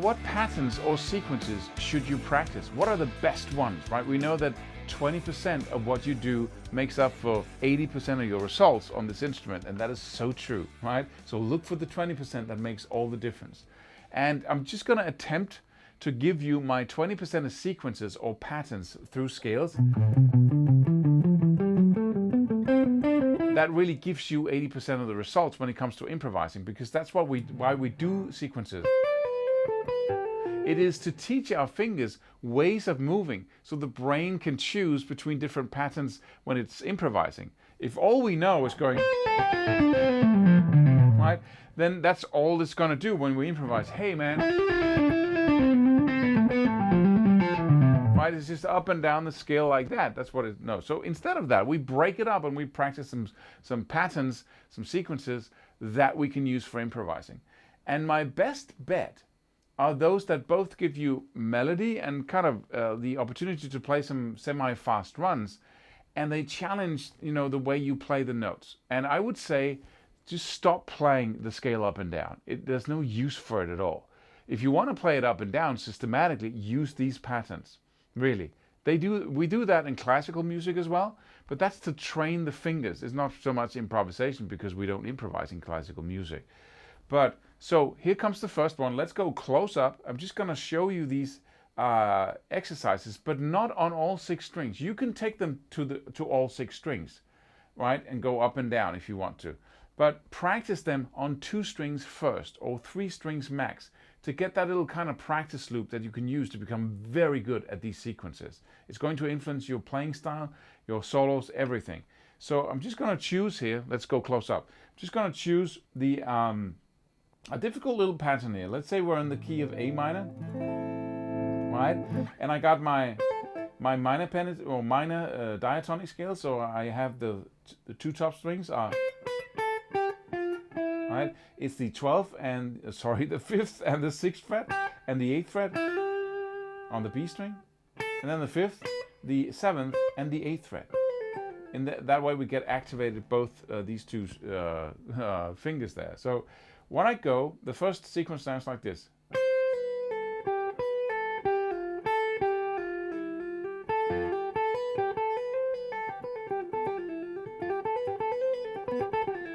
what patterns or sequences should you practice? What are the best ones, right? We know that 20% of what you do makes up for 80% of your results on this instrument, and that is so true, right? So look for the 20% that makes all the difference. And I'm just going to attempt to give you my 20% of sequences or patterns through scales. That really gives you 80% of the results when it comes to improvising, because that's why we do sequences. It is to teach our fingers ways of moving so the brain can choose between different patterns when it's improvising. If all we know is going, right, then that's all it's going to do when we improvise. Hey man, right, it's just up and down the scale like that. That's what it knows. So instead of that, we break it up and we practice some patterns, some sequences that we can use for improvising. And my best bet are those that both give you melody and kind of the opportunity to play some semi-fast runs, and they challenge, the way you play the notes. And I would say, just stop playing the scale up and down. There's no use for it at all. If you want to play it up and down systematically, use these patterns. Really, we do that in classical music as well, but that's to train the fingers. It's not so much improvisation, because we don't improvise in classical music. But so here comes the first one. Let's go close up. I'm just going to show you these exercises, but not on all 6 strings. You can take them to all 6 strings, right, and go up and down if you want to. But practice them on 2 strings first, or 3 strings max, to get that little kind of practice loop that you can use to become very good at these sequences. It's going to influence your playing style, your solos, everything. So I'm just going to choose here. Let's go close up. I'm just going to choose a difficult little pattern here. Let's say we're in the key of A minor, right? And I got my minor minor diatonic scale. So I have the 2 top strings are, right? It's the 12th and the 5th and the 6th fret and the 8th fret on the B string, and then the 5th, the 7th and the 8th fret. And that way we get activated both these 2 fingers there. So when I go, the first sequence sounds like this.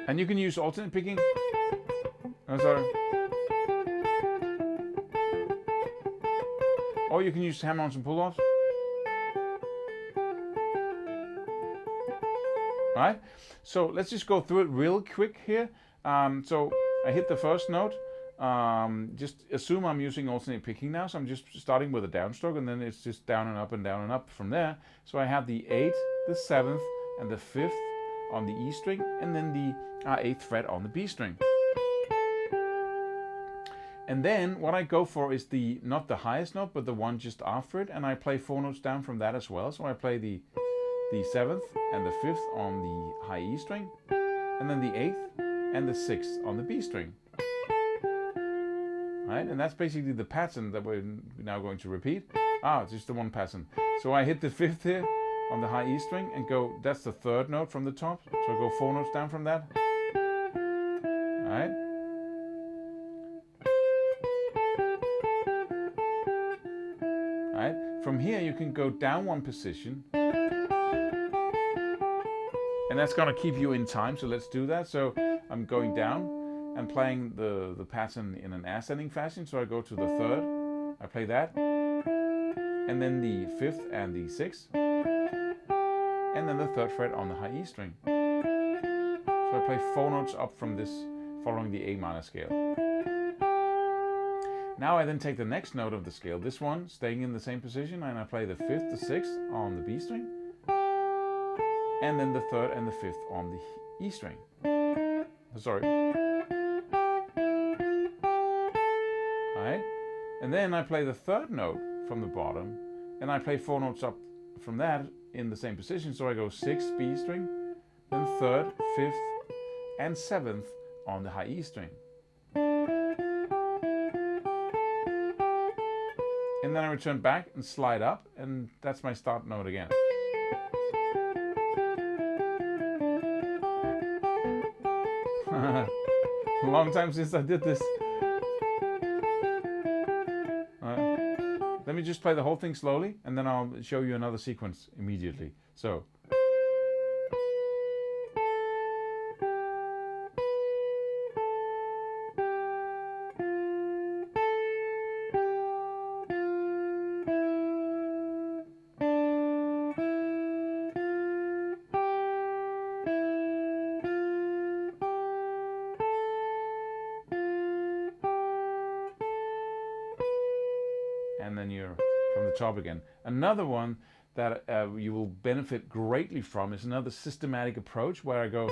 And you can use alternate picking. Oh, sorry. Or you can use hammer-ons and pull-offs. Right? So let's just go through it real quick here. So I hit the first note. Just assume I'm using alternate picking now. So I'm just starting with a downstroke, and then it's just down and up and down and up from there. So I have the 8th, the 7th, and the 5th on the E string, and then the 8th fret on the B string. And then what I go for is not the highest note, but the one just after it, and I play 4 notes down from that as well. So I play the 7th and the 5th on the high E string, and then the 8th and the 6th on the B string. Right? And that's basically the pattern that we're now going to repeat. It's just the one pattern. So I hit the 5th here on the high E string and go, that's the 3rd note from the top. So I go 4 notes down from that. Right? Right? From here you can go down 1 position. And that's going to keep you in time, so let's do that. So I'm going down and playing the pattern in an ascending fashion. So I go to the 3rd, I play that, and then the 5th and the 6th, and then the 3rd fret on the high E string. So I play 4 notes up from this, following the A minor scale. Now I then take the next note of the scale, this one, staying in the same position, and I play the 5th, the 6th on the B string, and then the 3rd and the 5th on the E string. Sorry. Right? And then I play the 3rd note from the bottom, and I play 4 notes up from that in the same position. So I go 6th B string, then 3rd, 5th, and 7th on the high E string. And then I return back and slide up, and that's my start note again. A long time since I did this. me just play the whole thing slowly, and then I'll show you another sequence immediately. So. And then you're from the top again. Another one that you will benefit greatly from is another systematic approach where I go.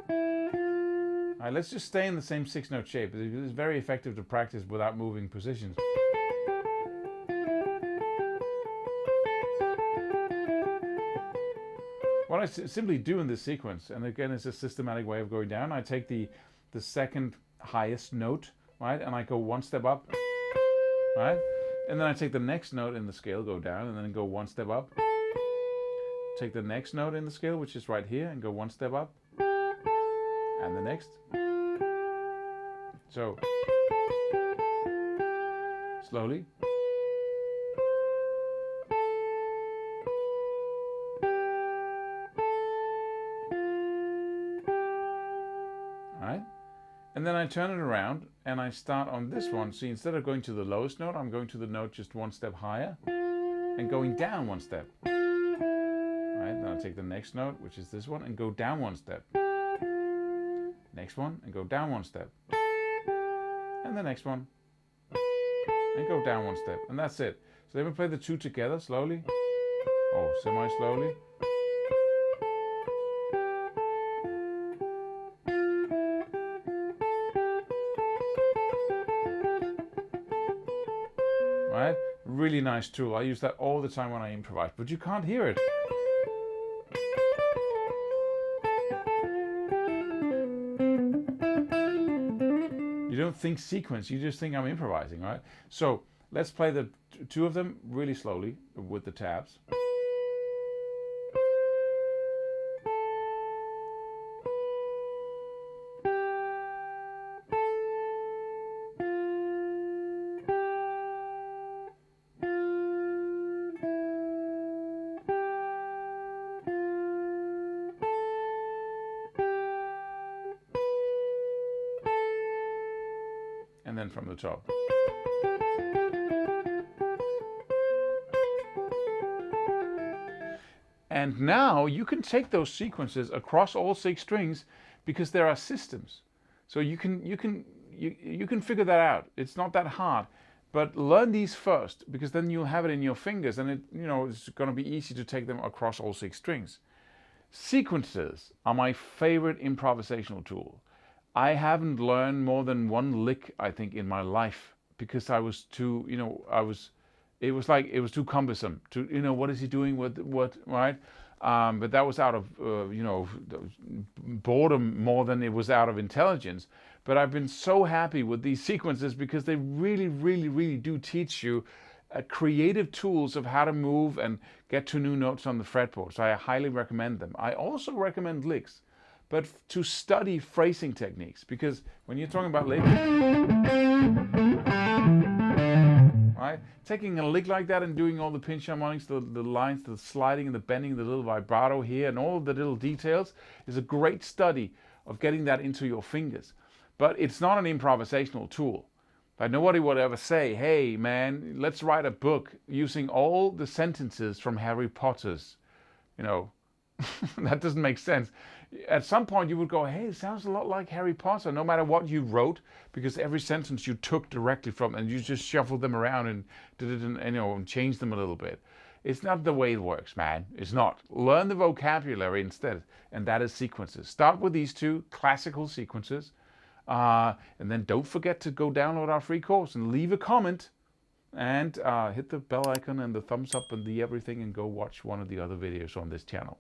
All right, let's just stay in the same 6-note shape. It's very effective to practice without moving positions. What I simply do in this sequence, and again it's a systematic way of going down, I take the second highest note, right, and I go one step up, right, and then I take the next note in the scale, go down, and then go one step up. Take the next note in the scale, which is right here, and go one step up, and the next. So slowly. Right? And then I turn it around and I start on this one. See, instead of going to the lowest note, I'm going to the note just one step higher and going down one step. Right? Then I take the next note, which is this one, and go down one step. Next one, and go down one step. And the next one, and go down one step. And that's it. So then we play the two together slowly, or semi-slowly. Right? Really nice tool. I use that all the time when I improvise, but you can't hear it. You don't think sequence, you just think I'm improvising, right? So let's play the two of them really slowly with the tabs. And then from the top. And now you can take those sequences across all 6 strings because there are systems. So you can figure that out. It's not that hard. But learn these first, because then you'll have it in your fingers, and it's going to be easy to take them across all 6 strings. Sequences are my favorite improvisational tool. I haven't learned more than one lick, I think, in my life, because I was too, it was too cumbersome to, what is he doing with what, right? But that was out of, boredom more than it was out of intelligence. But I've been so happy with these sequences because they really, really, really do teach you creative tools of how to move and get to new notes on the fretboard. So I highly recommend them. I also recommend licks, but to study phrasing techniques, because when you're talking about licks, right, taking a lick like that and doing all the pinch harmonics, the lines, the sliding and the bending, the little vibrato here, and all the little details is a great study of getting that into your fingers. But it's not an improvisational tool. Like nobody would ever say, hey man, let's write a book using all the sentences from Harry Potter's, that doesn't make sense. At some point you would go, hey, it sounds a lot like Harry Potter, no matter what you wrote, because every sentence you took directly from, and you just shuffled them around and did it and changed them a little bit. It's not the way it works, man. It's not. Learn the vocabulary instead, and that is sequences. Start with these 2 classical sequences, and then don't forget to go download our free course and leave a comment, and hit the bell icon and the thumbs up and the everything, and go watch one of the other videos on this channel.